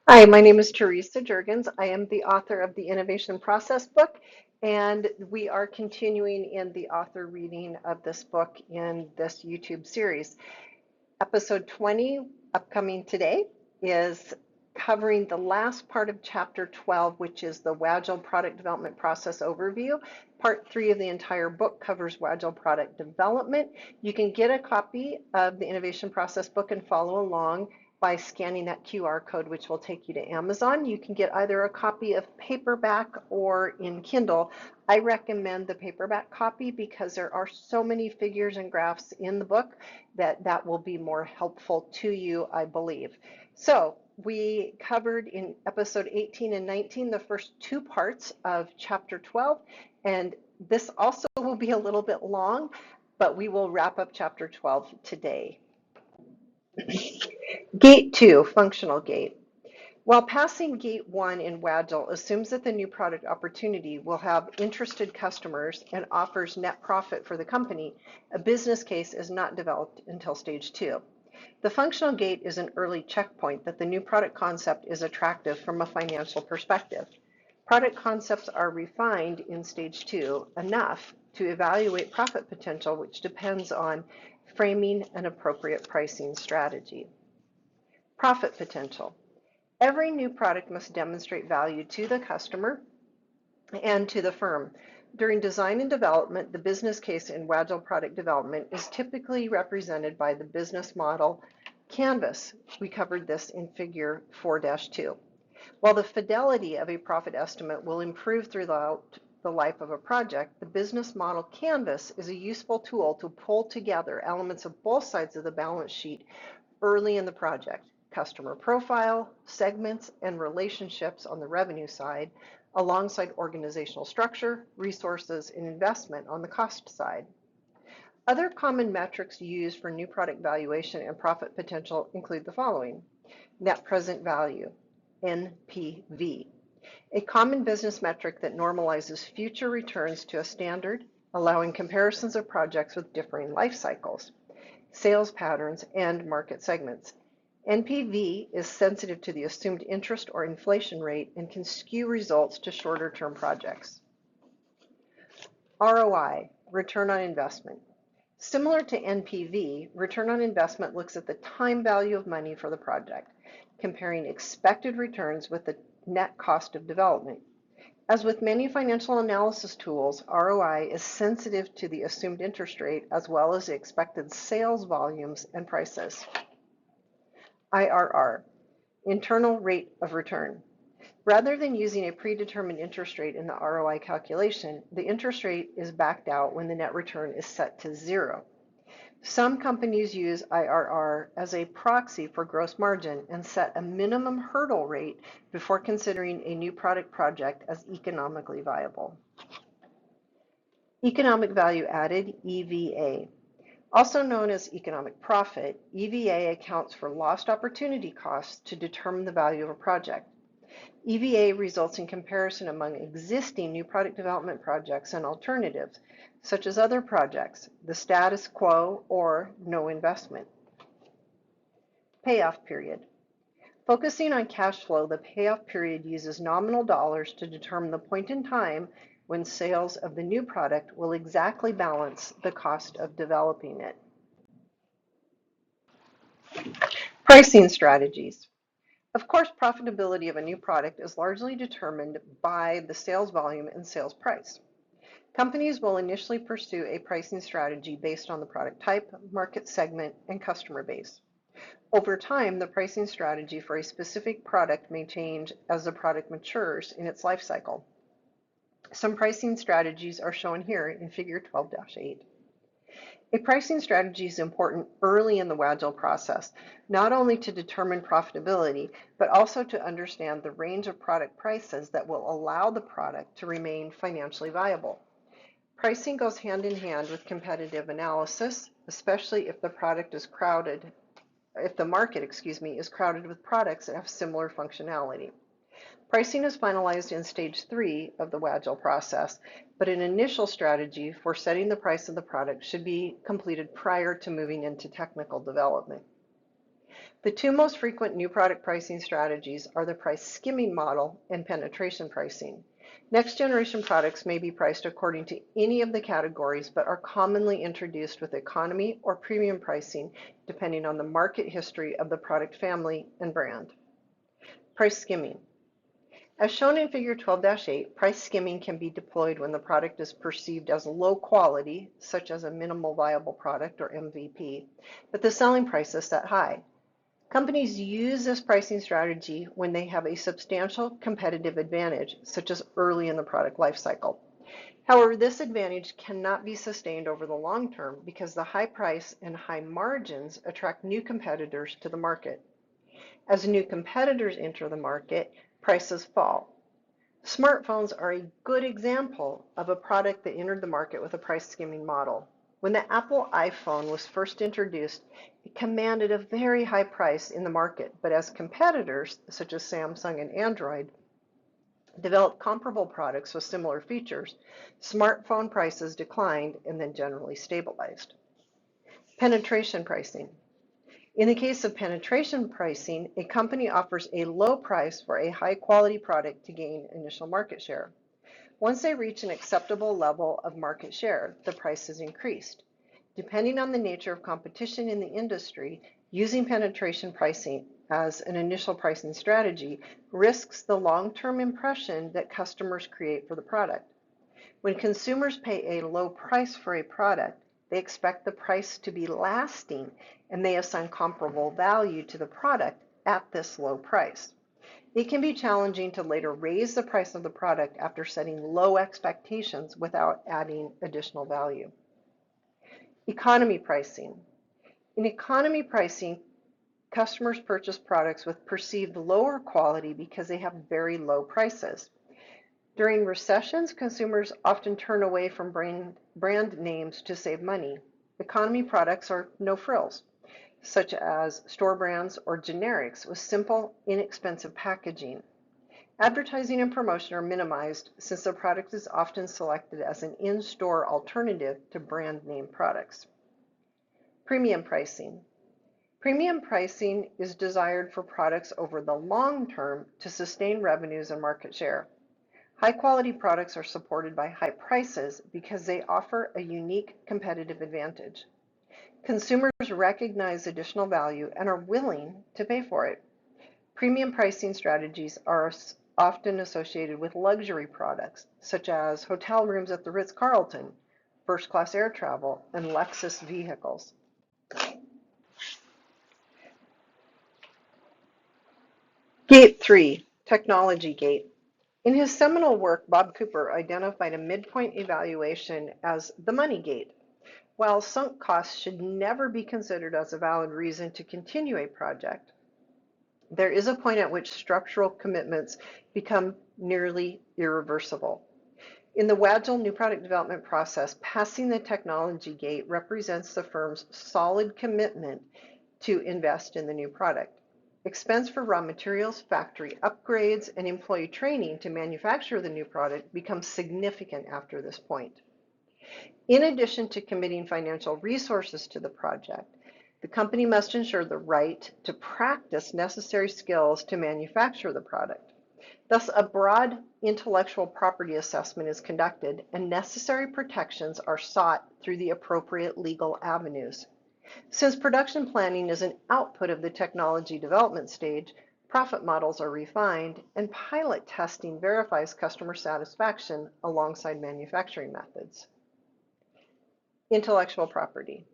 Hi, my name is Teresa Jurgens. I am the author of the Innovation Process book, and we are continuing in the author reading of this book in this YouTube series. Episode 20, upcoming today, is covering the last part of chapter 12, which is the WAGILE product development process overview. Part 3 of the entire book covers WAGILE product development. You can get a copy of the Innovation Process book and follow along by scanning that QR code, which will take you to Amazon. You can get either a copy of paperback or in Kindle. I recommend the paperback copy because there are so many figures and graphs in the book that will be more helpful to you, I believe. So we covered in episode 18 and 19 the first two parts of chapter 12, and this also will be a little bit long, but we will wrap up chapter 12 today. Gate 2, functional gate. While passing Gate 1 in WAGILE assumes that the new product opportunity will have interested customers and offers net profit for the company, a business case is not developed until Stage 2. The functional gate is an early checkpoint that the new product concept is attractive from a financial perspective. Product concepts are refined in Stage 2 enough to evaluate profit potential, which depends on framing an appropriate pricing strategy. Profit potential. Every new product must demonstrate value to the customer and to the firm. During design and development, the business case in WAGILE product development is typically represented by the business model canvas. We covered this in figure 4-2. While the fidelity of a profit estimate will improve throughout the life of a project, the business model canvas is a useful tool to pull together elements of both sides of the balance sheet early in the project: customer profile, segments, and relationships on the revenue side, alongside organizational structure, resources, and investment on the cost side. Other common metrics used for new product valuation and profit potential include the following: net present value, NPV, a common business metric that normalizes future returns to a standard, allowing comparisons of projects with differing life cycles, sales patterns, and market segments. NPV is sensitive to the assumed interest or inflation rate and can skew results to shorter term projects. ROI, return on investment. Similar to NPV, return on investment looks at the time value of money for the project, comparing expected returns with the net cost of development. As with many financial analysis tools, ROI is sensitive to the assumed interest rate as well as the expected sales volumes and prices. IRR, internal rate of return. Rather than using a predetermined interest rate in the ROI calculation, the interest rate is backed out when the net return is set to 0. Some companies use IRR as a proxy for gross margin and set a minimum hurdle rate before considering a new product project as economically viable. Economic value added, EVA. Also known as economic profit, EVA accounts for lost opportunity costs to determine the value of a project. EVA results in comparison among existing new product development projects and alternatives, such as other projects, the status quo, or no investment. Payoff period. Focusing on cash flow, the payoff period uses nominal dollars to determine the point in time when sales of the new product will exactly balance the cost of developing it. Pricing strategies. Of course, profitability of a new product is largely determined by the sales volume and sales price. Companies will initially pursue a pricing strategy based on the product type, market segment, and customer base. Over time, the pricing strategy for a specific product may change as the product matures in its life cycle. Some pricing strategies are shown here in figure 12-8. A pricing strategy is important early in the WAGILE process, not only to determine profitability, but also to understand the range of product prices that will allow the product to remain financially viable. Pricing goes hand in hand with competitive analysis, especially if the market is crowded with products that have similar functionality. Pricing is finalized in Stage 3 of the WAGILE process, but an initial strategy for setting the price of the product should be completed prior to moving into technical development. The two most frequent new product pricing strategies are the price skimming model and penetration pricing. Next generation products may be priced according to any of the categories, but are commonly introduced with economy or premium pricing, depending on the market history of the product family and brand. Price skimming. As shown in Figure 12-8, price skimming can be deployed when the product is perceived as low quality, such as a minimal viable product or MVP, but the selling price is set high. Companies use this pricing strategy when they have a substantial competitive advantage, such as early in the product lifecycle. However, this advantage cannot be sustained over the long term because the high price and high margins attract new competitors to the market. As new competitors enter the market, prices fall. Smartphones are a good example of a product that entered the market with a price skimming model. When the Apple iPhone was first introduced, it commanded a very high price in the market, but as competitors, such as Samsung and Android, developed comparable products with similar features, smartphone prices declined and then generally stabilized. Penetration pricing. In the case of penetration pricing, a company offers a low price for a high quality product to gain initial market share. Once they reach an acceptable level of market share, the price is increased. Depending on the nature of competition in the industry, using penetration pricing as an initial pricing strategy risks the long-term impression that customers create for the product. When consumers pay a low price for a product, they expect the price to be lasting, and they assign comparable value to the product at this low price. It can be challenging to later raise the price of the product after setting low expectations without adding additional value. Economy pricing. In economy pricing, customers purchase products with perceived lower quality because they have very low prices. During recessions, consumers often turn away from brand names to save money. Economy products are no frills, such as store brands or generics with simple, inexpensive packaging. Advertising and promotion are minimized since the product is often selected as an in-store alternative to brand name products. Premium pricing. Premium pricing is desired for products over the long term to sustain revenues and market share. High-quality products are supported by high prices because they offer a unique competitive advantage. Consumers recognize additional value and are willing to pay for it. Premium pricing strategies are often associated with luxury products, such as hotel rooms at the Ritz-Carlton, first-class air travel, and Lexus vehicles. Gate 3, Technology Gate. In his seminal work, Bob Cooper identified a midpoint evaluation as the money gate. While sunk costs should never be considered as a valid reason to continue a project, there is a point at which structural commitments become nearly irreversible. In the WAGILE new product development process, passing the technology gate represents the firm's solid commitment to invest in the new product. Expense for raw materials, factory upgrades, and employee training to manufacture the new product becomes significant after this point. In addition to committing financial resources to the project, the company must ensure the right to practice necessary skills to manufacture the product. Thus, a broad intellectual property assessment is conducted, and necessary protections are sought through the appropriate legal avenues. Since production planning is an output of the technology development stage, profit models are refined, and pilot testing verifies customer satisfaction alongside manufacturing methods. Intellectual property.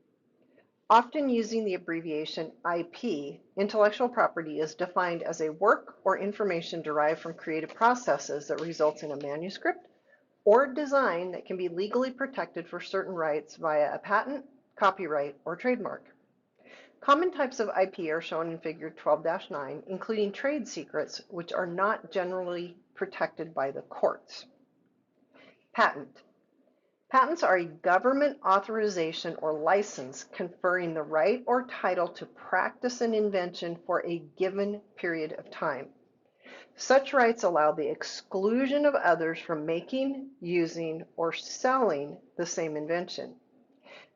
Often using the abbreviation IP, intellectual property is defined as a work or information derived from creative processes that results in a manuscript or design that can be legally protected for certain rights via a patent, copyright, or trademark. Common types of IP are shown in Figure 12-9, including trade secrets, which are not generally protected by the courts. Patent. Patents are a government authorization or license conferring the right or title to practice an invention for a given period of time. Such rights allow the exclusion of others from making, using, or selling the same invention.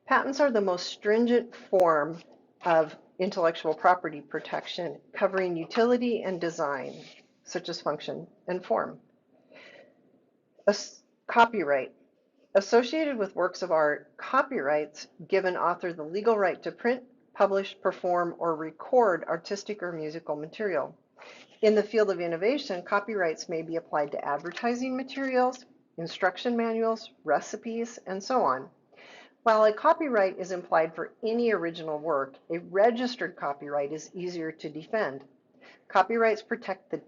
Patents are the most stringent form of intellectual property protection covering utility and design, such as function and form. Copyright. Associated with works of art, copyrights give an author the legal right to print, publish, perform, or record artistic or musical material. In the field of innovation, copyrights may be applied to advertising materials, instruction manuals, recipes, and so on. While a copyright is implied for any original work, a registered copyright is easier to defend. Copyrights protect the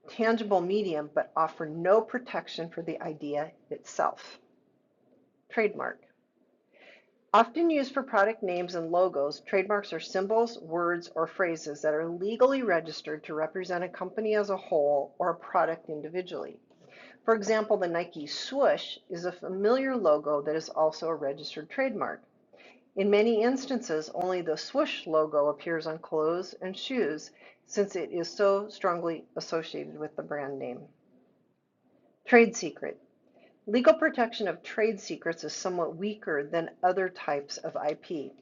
tangible medium but offer no protection for the idea itself. Trademark. Often used for product names and logos, trademarks are symbols, words, or phrases that are legally registered to represent a company as a whole or a product individually. For example, the Nike swoosh is a familiar logo that is also a registered trademark. In many instances, only the swoosh logo appears on clothes and shoes since it is so strongly associated with the brand name. Trade secret. Legal protection of trade secrets is somewhat weaker than other types of IP.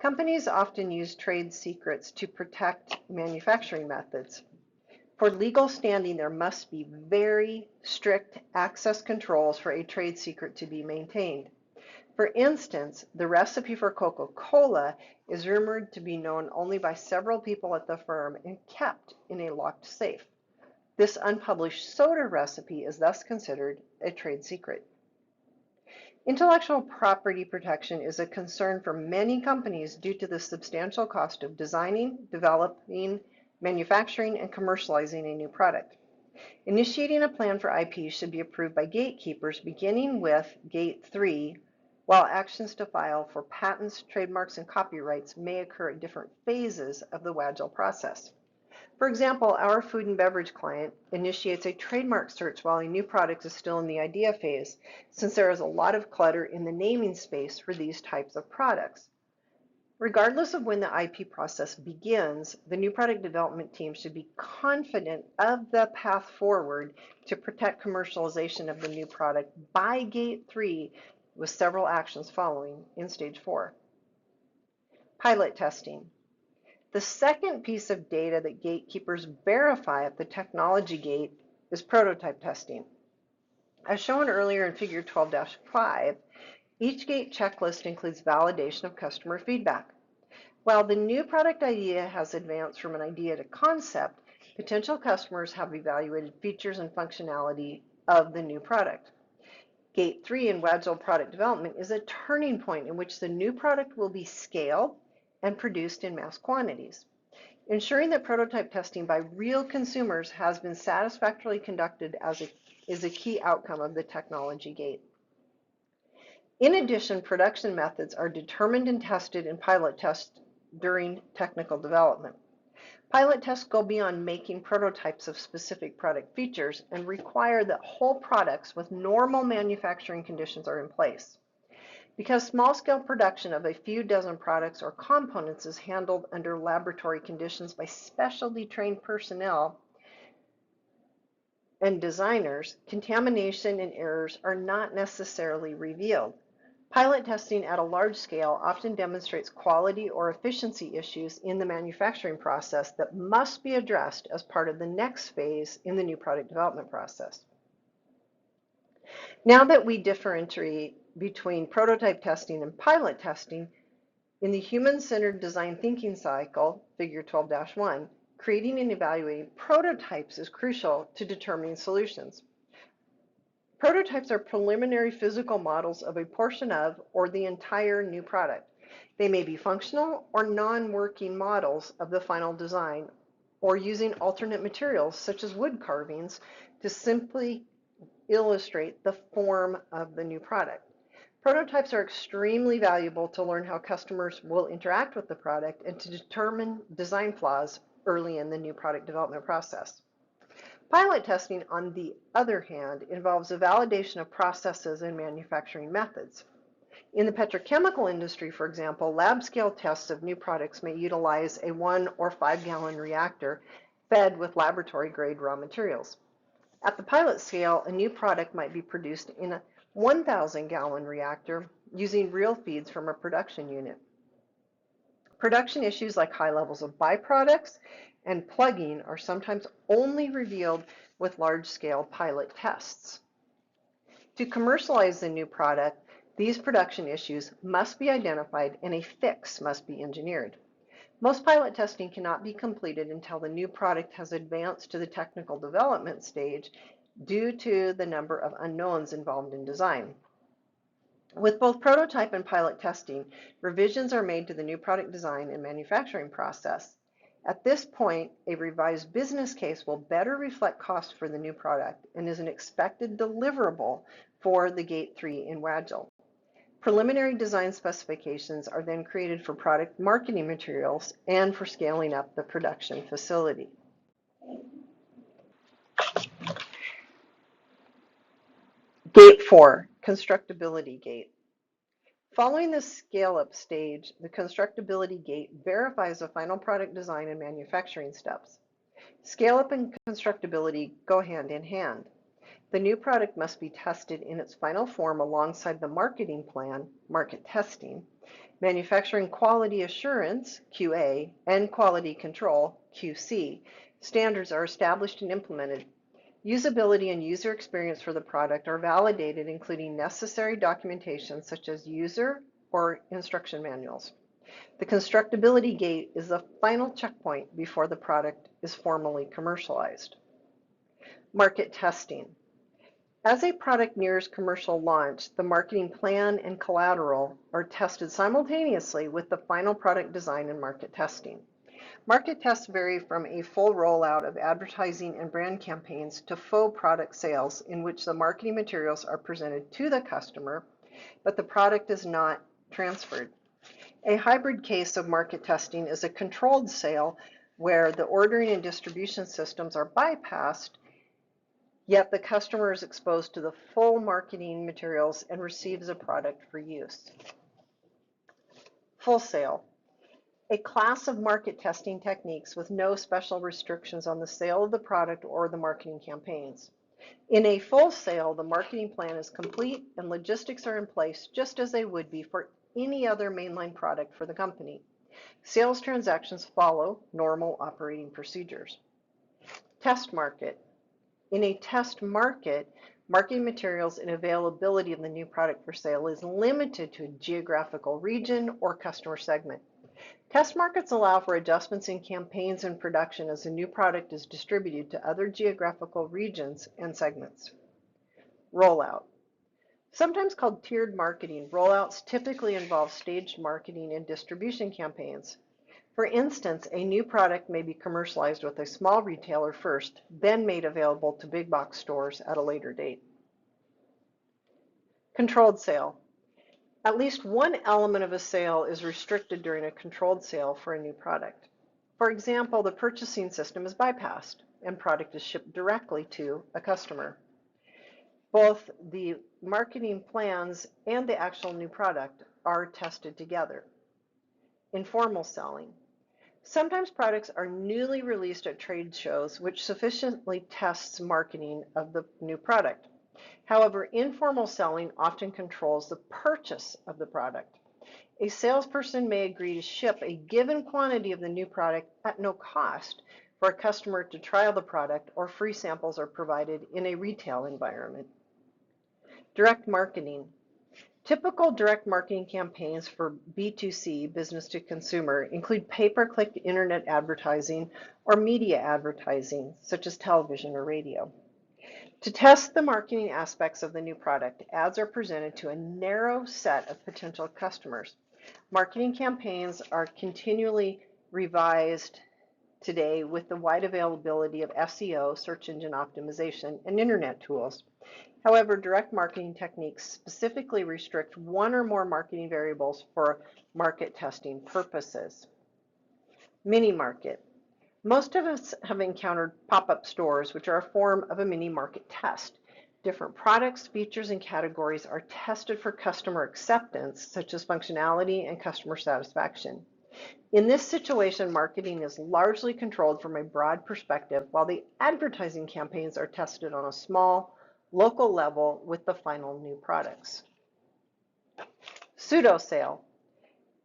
Companies often use trade secrets to protect manufacturing methods. For legal standing, there must be very strict access controls for a trade secret to be maintained. For instance, the recipe for Coca-Cola is rumored to be known only by several people at the firm and kept in a locked safe. This unpublished soda recipe is thus considered a trade secret. Intellectual property protection is a concern for many companies due to the substantial cost of designing, developing, manufacturing, and commercializing a new product. Initiating a plan for IP should be approved by gatekeepers, beginning with Gate 3, while actions to file for patents, trademarks, and copyrights may occur at different phases of the WAGILE process. For example, our food and beverage client initiates a trademark search while a new product is still in the idea phase, since there is a lot of clutter in the naming space for these types of products. Regardless of when the IP process begins, the new product development team should be confident of the path forward to protect commercialization of the new product by Gate 3, with several actions following in Stage 4. Pilot testing. The second piece of data that gatekeepers verify at the technology gate is prototype testing. As shown earlier in Figure 12-5, each gate checklist includes validation of customer feedback. While the new product idea has advanced from an idea to concept, potential customers have evaluated features and functionality of the new product. Gate 3 in WAGILE product development is a turning point in which the new product will be scaled and produced in mass quantities. Ensuring that prototype testing by real consumers has been satisfactorily conducted is a key outcome of the technology gate. In addition, production methods are determined and tested in pilot tests during technical development. Pilot tests go beyond making prototypes of specific product features and require that whole products with normal manufacturing conditions are in place. Because small-scale production of a few dozen products or components is handled under laboratory conditions by specialty trained personnel and designers, contamination and errors are not necessarily revealed. Pilot testing at a large scale often demonstrates quality or efficiency issues in the manufacturing process that must be addressed as part of the next phase in the new product development process. Now that we differentiate between prototype testing and pilot testing, in the human-centered design thinking cycle, Figure 12-1, creating and evaluating prototypes is crucial to determining solutions. Prototypes are preliminary physical models of a portion of or the entire new product. They may be functional or non-working models of the final design, or using alternate materials such as wood carvings to simply illustrate the form of the new product. Prototypes are extremely valuable to learn how customers will interact with the product and to determine design flaws early in the new product development process. Pilot testing, on the other hand, involves a validation of processes and manufacturing methods. In the petrochemical industry, for example, lab-scale tests of new products may utilize a 1 or 5 gallon reactor fed with laboratory-grade raw materials. At the pilot scale, a new product might be produced in a 1,000 gallon reactor using real feeds from a production unit. Production issues like high levels of byproducts and plugging are sometimes only revealed with large-scale pilot tests. To commercialize the new product, these production issues must be identified and a fix must be engineered. Most pilot testing cannot be completed until the new product has advanced to the technical development stage due to the number of unknowns involved in design. With both prototype and pilot testing, revisions are made to the new product design and manufacturing process. At this point, a revised business case will better reflect costs for the new product and is an expected deliverable for the Gate 3 in WAGILE. Preliminary design specifications are then created for product marketing materials and for scaling up the production facility. Gate 4, Constructability Gate. Following the scale-up stage, the Constructability Gate verifies the final product design and manufacturing steps. Scale-up and constructability go hand in hand. The new product must be tested in its final form alongside the marketing plan, market testing, manufacturing quality assurance, QA, and quality control, QC. Standards are established and implemented. Usability and user experience for the product are validated, including necessary documentation such as user or instruction manuals. The constructability gate is the final checkpoint before the product is formally commercialized. Market testing. As a product nears commercial launch, the marketing plan and collateral are tested simultaneously with the final product design and market testing. Market tests vary from a full rollout of advertising and brand campaigns to faux product sales in which the marketing materials are presented to the customer, but the product is not transferred. A hybrid case of market testing is a controlled sale where the ordering and distribution systems are bypassed, yet the customer is exposed to the full marketing materials and receives a product for use. Full sale. A class of market testing techniques with no special restrictions on the sale of the product or the marketing campaigns. In a full sale, the marketing plan is complete and logistics are in place just as they would be for any other mainline product for the company. Sales transactions follow normal operating procedures. Test market. In a test market, marketing materials and availability of the new product for sale is limited to a geographical region or customer segment. Test markets allow for adjustments in campaigns and production as the new product is distributed to other geographical regions and segments. Rollout. Sometimes called tiered marketing, rollouts typically involve staged marketing and distribution campaigns. For instance, a new product may be commercialized with a small retailer first, then made available to big box stores at a later date. Controlled sale. At least one element of a sale is restricted during a controlled sale for a new product. For example, the purchasing system is bypassed and product is shipped directly to a customer. Both the marketing plans and the actual new product are tested together. Informal selling. Sometimes products are newly released at trade shows, which sufficiently tests marketing of the new product. However, informal selling often controls the purchase of the product. A salesperson may agree to ship a given quantity of the new product at no cost for a customer to trial the product, or free samples are provided in a retail environment. Direct marketing. Typical direct marketing campaigns for B2C, business to consumer, include pay-per-click internet advertising or media advertising, such as television or radio. To test the marketing aspects of the new product, ads are presented to a narrow set of potential customers. Marketing campaigns are continually revised today with the wide availability of SEO, search engine optimization, and internet tools. However, direct marketing techniques specifically restrict one or more marketing variables for market testing purposes. Mini market. Most of us have encountered pop-up stores, which are a form of a mini market test. Different products, features, and categories are tested for customer acceptance, such as functionality and customer satisfaction. In this situation, marketing is largely controlled from a broad perspective, while the advertising campaigns are tested on a small, local level with the final new products. Pseudo sale.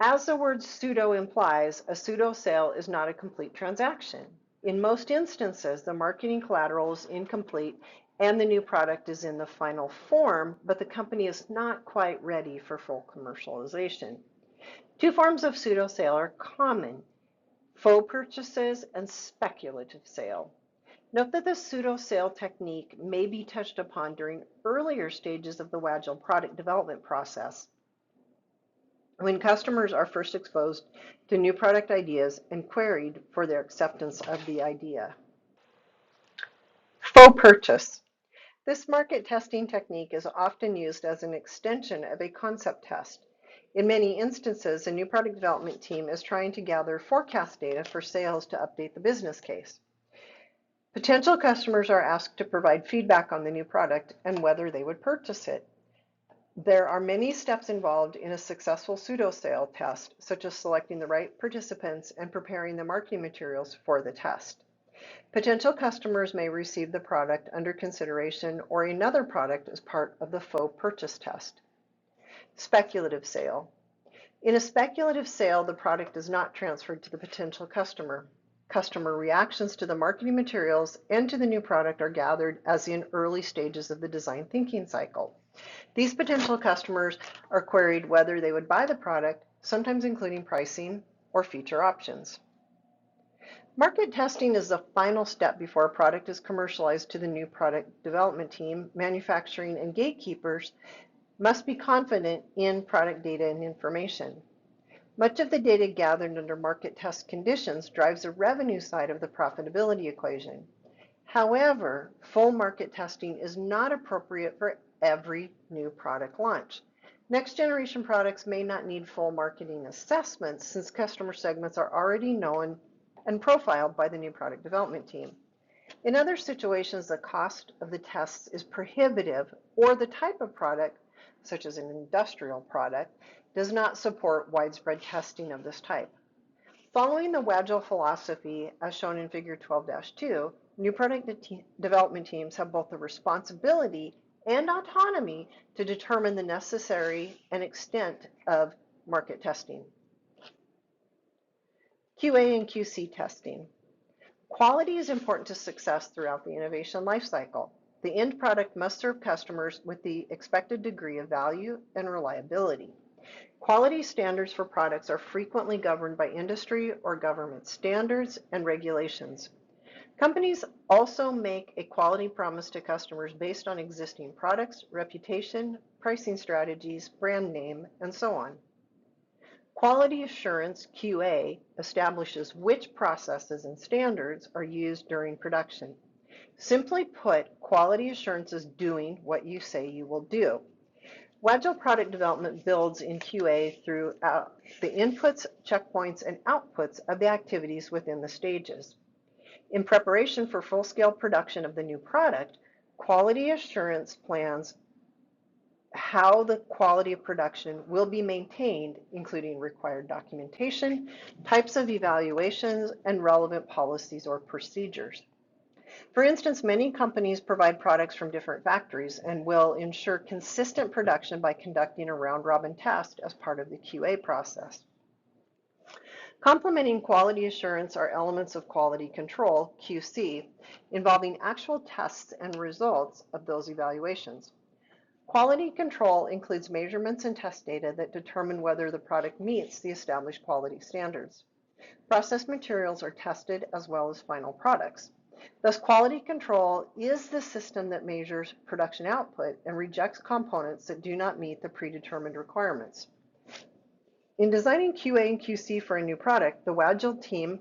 As the word pseudo implies, a pseudo sale is not a complete transaction. In most instances, the marketing collateral is incomplete and the new product is in the final form, but the company is not quite ready for full commercialization. Two forms of pseudo sale are common: faux purchases and speculative sale. Note that the pseudo sale technique may be touched upon during earlier stages of the WAGILE product development process, when customers are first exposed to new product ideas and queried for their acceptance of the idea. Faux purchase. This market testing technique is often used as an extension of a concept test. In many instances, a new product development team is trying to gather forecast data for sales to update the business case. Potential customers are asked to provide feedback on the new product and whether they would purchase it. There are many steps involved in a successful pseudo-sale test, such as selecting the right participants and preparing the marketing materials for the test. Potential customers may receive the product under consideration or another product as part of the faux purchase test. Speculative sale. In a speculative sale, the product is not transferred to the potential customer. Customer reactions to the marketing materials and to the new product are gathered as in early stages of the design thinking cycle. These potential customers are queried whether they would buy the product, sometimes including pricing or feature options. Market testing is the final step before a product is commercialized to the new product development team. Manufacturing and gatekeepers must be confident in product data and information. Much of the data gathered under market test conditions drives the revenue side of the profitability equation. However, full market testing is not appropriate for every new product launch. Next generation products may not need full marketing assessments since customer segments are already known and profiled by the new product development team. In other situations, the cost of the tests is prohibitive, or the type of product, such as an industrial product, does not support widespread testing of this type. Following the WAGILE philosophy, as shown in Figure 12-2, new product development teams have both the responsibility and autonomy to determine the necessary and extent of market testing. QA and QC testing. Quality is important to success throughout the innovation lifecycle. The end product must serve customers with the expected degree of value and reliability. Quality standards for products are frequently governed by industry or government standards and regulations. Companies also make a quality promise to customers based on existing products, reputation, pricing strategies, brand name, and so on. Quality assurance, QA, establishes which processes and standards are used during production. Simply put, quality assurance is doing what you say you will do. WAGILE product development builds in QA through the inputs, checkpoints, and outputs of the activities within the stages. In preparation for full-scale production of the new product, quality assurance plans how the quality of production will be maintained, including required documentation, types of evaluations, and relevant policies or procedures. For instance, many companies provide products from different factories and will ensure consistent production by conducting a round-robin test as part of the QA process. Complementing quality assurance are elements of quality control, QC, involving actual tests and results of those evaluations. Quality control includes measurements and test data that determine whether the product meets the established quality standards. Processed materials are tested as well as final products. Thus, quality control is the system that measures production output and rejects components that do not meet the predetermined requirements. In designing QA and QC for a new product, the WAGILE team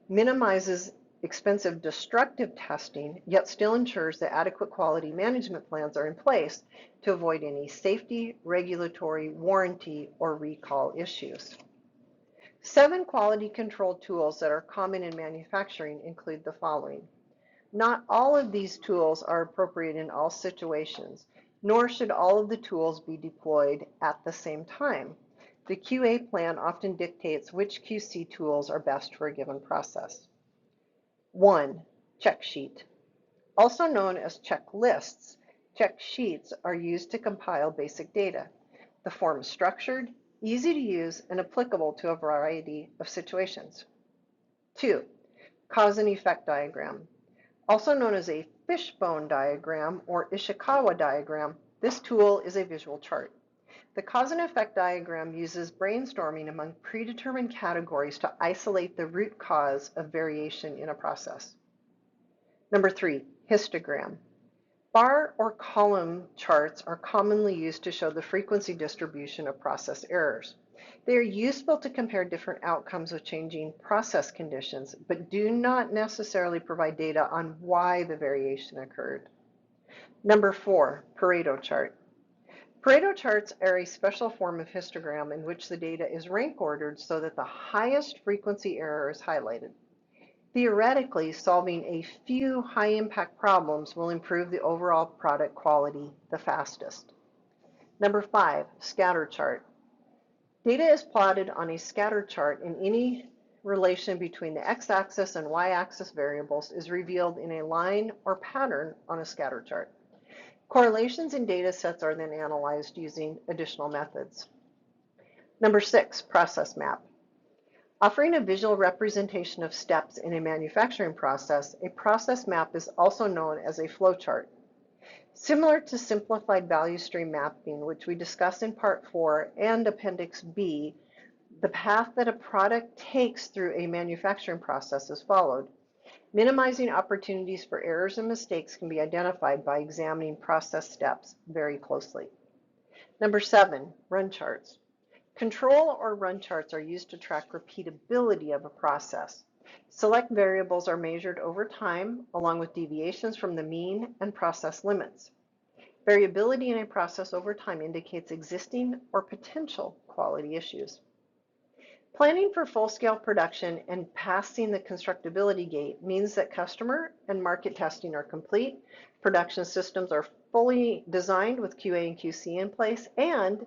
minimizes expensive destructive testing, yet still ensures that adequate quality management plans are in place to avoid any safety, regulatory, warranty, or recall issues. 7 quality control tools that are common in manufacturing include the following. Not all of these tools are appropriate in all situations, nor should all of the tools be deployed at the same time. The QA plan often dictates which QC tools are best for a given process. 1. Check sheet. Also known as checklists, check sheets are used to compile basic data. The form is structured, easy to use, and applicable to a variety of situations. 2. Cause and effect diagram. Also known as a fishbone diagram or Ishikawa diagram, this tool is a visual chart. The cause and effect diagram uses brainstorming among predetermined categories to isolate the root cause of variation in a process. Number 3, histogram. Bar or column charts are commonly used to show the frequency distribution of process errors. They are useful to compare different outcomes of changing process conditions, but do not necessarily provide data on why the variation occurred. Number 4, Pareto chart. Pareto charts are a special form of histogram in which the data is rank ordered so that the highest frequency error is highlighted. Theoretically, solving a few high-impact problems will improve the overall product quality the fastest. Number 5, scatter chart. Data is plotted on a scatter chart, and any relation between the x-axis and y-axis variables is revealed in a line or pattern on a scatter chart. Correlations in data sets are then analyzed using additional methods. Number 6, process map. Offering a visual representation of steps in a manufacturing process, a process map is also known as a flowchart. Similar to simplified value stream mapping, which we discussed in Part 4 and Appendix B, the path that a product takes through a manufacturing process is followed. Minimizing opportunities for errors and mistakes can be identified by examining process steps very closely. Number 7, run charts. Control or run charts are used to track repeatability of a process. Select variables are measured over time, along with deviations from the mean and process limits. Variability in a process over time indicates existing or potential quality issues. Planning for full-scale production and passing the constructability gate means that customer and market testing are complete, production systems are fully designed with QA and QC in place, and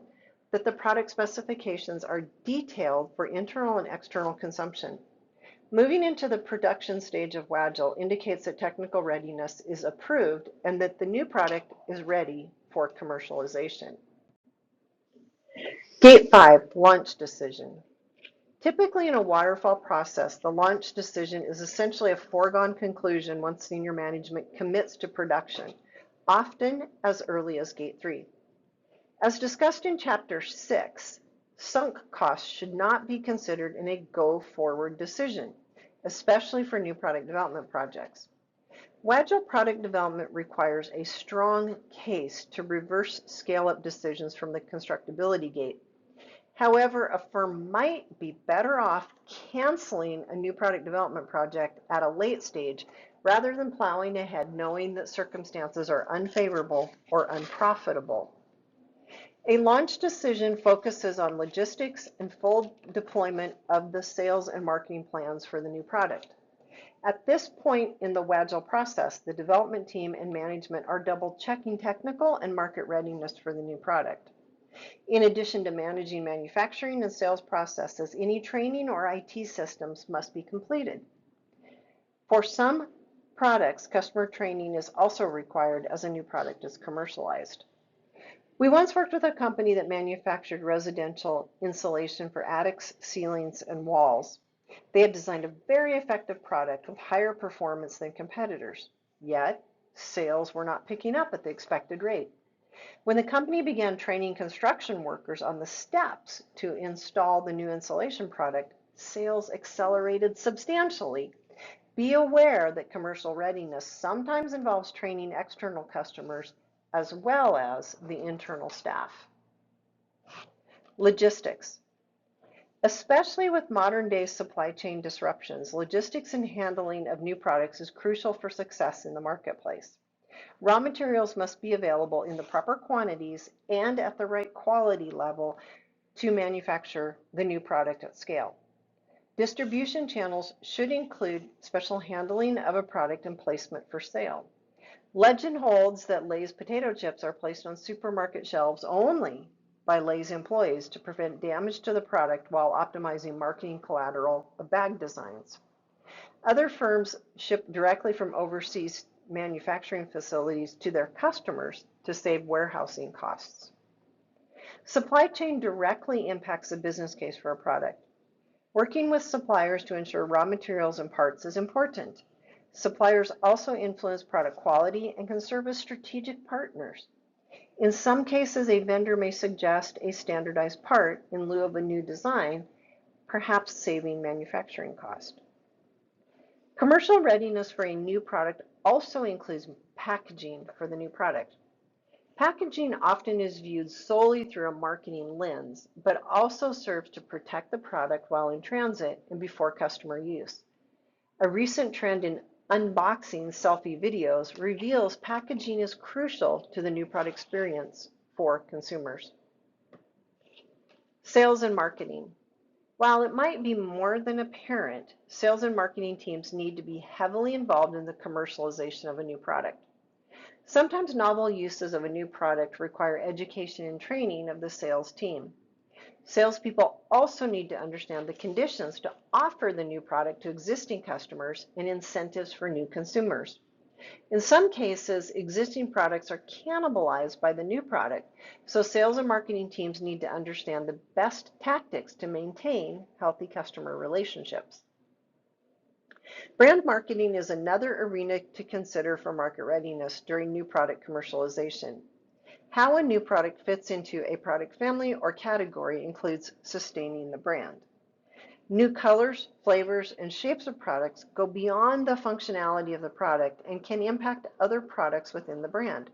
that the product specifications are detailed for internal and external consumption. Moving into the production stage of WAGILE indicates that technical readiness is approved and that the new product is ready for commercialization. Gate 5, launch decision. Typically in a waterfall process, the launch decision is essentially a foregone conclusion once senior management commits to production, often as early as Gate 3. As discussed in Chapter 6, sunk costs should not be considered in a go-forward decision, especially for new product development projects. WAGILE product development requires a strong case to reverse scale-up decisions from the constructability gate. However, a firm might be better off canceling a new product development project at a late stage rather than plowing ahead knowing that circumstances are unfavorable or unprofitable. A launch decision focuses on logistics and full deployment of the sales and marketing plans for the new product. At this point in the WAGILE process, the development team and management are double checking technical and market readiness for the new product. In addition to managing manufacturing and sales processes, any training or IT systems must be completed. For some products, customer training is also required as a new product is commercialized. We once worked with a company that manufactured residential insulation for attics, ceilings, and walls. They had designed a very effective product with higher performance than competitors, yet sales were not picking up at the expected rate. When the company began training construction workers on the steps to install the new insulation product, sales accelerated substantially. Be aware that commercial readiness sometimes involves training external customers as well as the internal staff. Logistics. Especially with modern day supply chain disruptions, logistics and handling of new products is crucial for success in the marketplace. Raw materials must be available in the proper quantities and at the right quality level to manufacture the new product at scale. Distribution channels should include special handling of a product and placement for sale. Legend holds that Lay's potato chips are placed on supermarket shelves only by Lay's employees to prevent damage to the product while optimizing marketing collateral of bag designs. Other firms ship directly from overseas manufacturing facilities to their customers to save warehousing costs. Supply chain directly impacts the business case for a product. Working with suppliers to ensure raw materials and parts is important. Suppliers also influence product quality and can serve as strategic partners. In some cases, a vendor may suggest a standardized part in lieu of a new design, perhaps saving manufacturing cost. Commercial readiness for a new product also includes packaging for the new product. Packaging often is viewed solely through a marketing lens, but also serves to protect the product while in transit and before customer use. A recent trend in unboxing selfie videos reveals packaging is crucial to the new product experience for consumers. Sales and marketing. While it might be more than apparent, sales and marketing teams need to be heavily involved in the commercialization of a new product. Sometimes novel uses of a new product require education and training of the sales team. Salespeople also need to understand the conditions to offer the new product to existing customers and incentives for new consumers. In some cases, existing products are cannibalized by the new product, so sales and marketing teams need to understand the best tactics to maintain healthy customer relationships. Brand marketing is another arena to consider for market readiness during new product commercialization. How a new product fits into a product family or category includes sustaining the brand. New colors, flavors, and shapes of products go beyond the functionality of the product and can impact other products within the brand.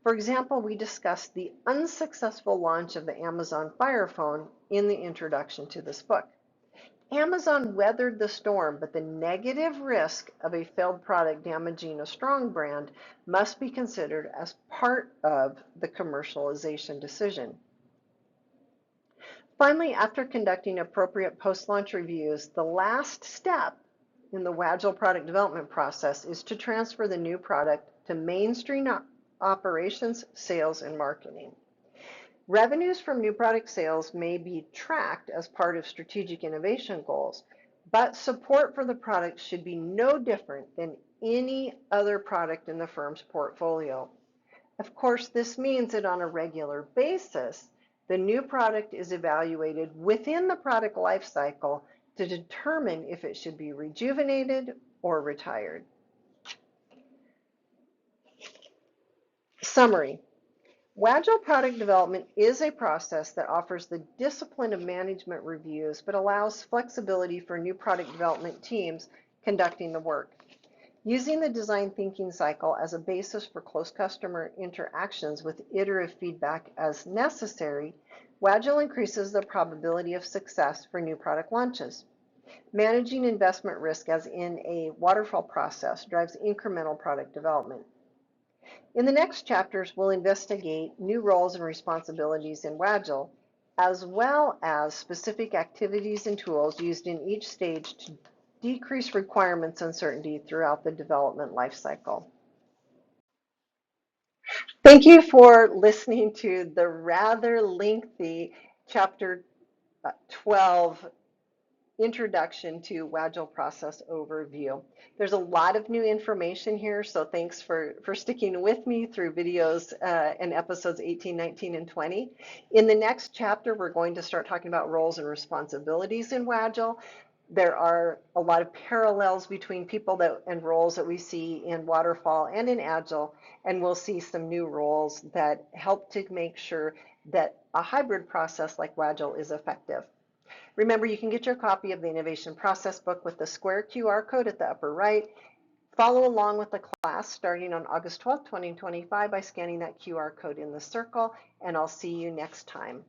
For example, we discussed the unsuccessful launch of the Amazon Fire Phone in the introduction to this book. Amazon weathered the storm, but the negative risk of a failed product damaging a strong brand must be considered as part of the commercialization decision. Finally, after conducting appropriate post-launch reviews, the last step in the WAGILE product development process is to transfer the new product to mainstream operations, sales, and marketing. Revenues from new product sales may be tracked as part of strategic innovation goals, but support for the product should be no different than any other product in the firm's portfolio. Of course, this means that on a regular basis, the new product is evaluated within the product life cycle to determine if it should be rejuvenated or retired. Summary. WAGILE product development is a process that offers the discipline of management reviews, but allows flexibility for new product development teams conducting the work. Using the design thinking cycle as a basis for close customer interactions with iterative feedback as necessary, WAGILE increases the probability of success for new product launches. Managing investment risk as in a waterfall process drives incremental product development. In the next chapters, we'll investigate new roles and responsibilities in WAGILE, as well as specific activities and tools used in each stage to decrease requirements uncertainty throughout the development lifecycle. Thank you for listening to the rather lengthy Chapter 12 Introduction to WAGILE Process Overview. There's a lot of new information here, so thanks for sticking with me through videos and episodes 18, 19, and 20. In the next chapter, we're going to start talking about roles and responsibilities in WAGILE. There are a lot of parallels between people and roles that we see in Waterfall and in Agile, and we'll see some new roles that help to make sure that a hybrid process like WAGILE is effective. Remember, you can get your copy of the Innovation Process Book with the square QR code at the upper right. Follow along with the class starting on August 12, 2025 by scanning that QR code in the circle, and I'll see you next time.